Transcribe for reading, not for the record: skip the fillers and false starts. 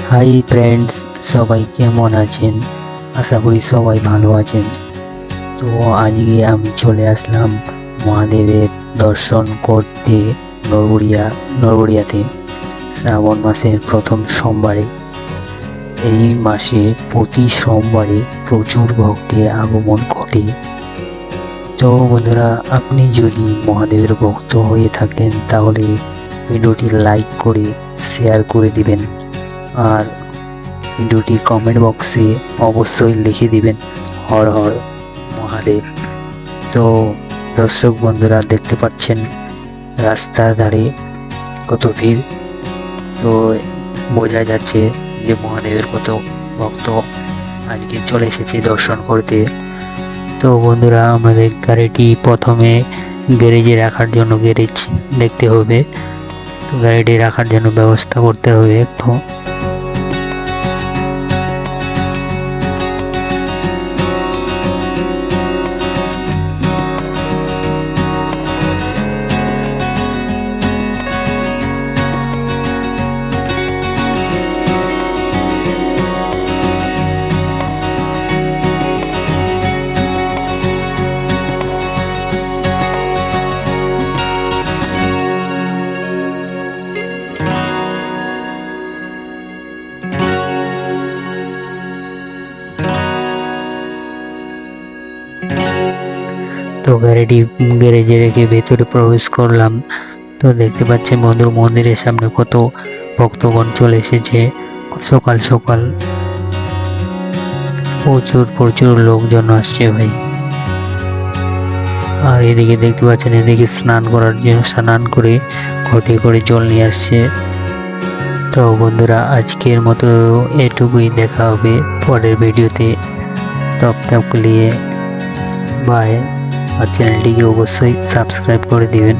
Hi friends, সবাই কেমন আছেন? আশা করি সবাই ভালো আছেন। তো আজকে আমি চলে আসলাম মহাদেবের দর্শন করতে নরবরিয়াতে শ্রাবণ মাসের প্রথম সোমবারে। এই মাসে প্রতি সোমবারে প্রচুর ভক্তের আগমন ঘটে। তো বন্ধুরা, আপনি যদি মহাদেবের ভক্ত হয়ে থাকেন তাহলে ভিডিওটি লাইক করে শেয়ার করে দিবেন, আর ভিডিওটি কমেন্ট বক্সে অবশ্যই লিখে দিবেন হর হর মহাদেব। তো দর্শক বন্ধুরা, দেখতে পাচ্ছেন রাস্তার ধারে কত ভিড়। তো বোঝা যাচ্ছে যে মহাদেবের কত ভক্ত আজকে চলে এসেছে দর্শন করতে। তো বন্ধুরা, আমাদের গাড়িটি প্রথমে গ্যারেজে রাখার জন্য গ্যারেজ দেখতে হবে। তো গাড়িটি রাখার জন্য ব্যবস্থা করতে হবে একটু। তো গাড়িটি গ্যারেজে রেখে ভেতরে প্রবেশ করলাম। তো দেখতে পাচ্ছেন মন্দিরের সামনে কত ভক্তগণ চলে এসেছে সকাল সকাল। প্রচুর প্রচুর লোকজন আসছে ভাই। আর এদিকে দেখতে পাচ্ছেন, এদিকে স্নান করার জন্য স্নান করে ঘটে করে জল নিয়ে আসছে। তো বন্ধুরা, আজকের মতো এটুকুই, দেখা হবে পরের ভিডিওতে। তব তক লিয়ে বাই। আর চ্যানেলটিকে অবশ্যই সাবস্ক্রাইব করে দিবেন।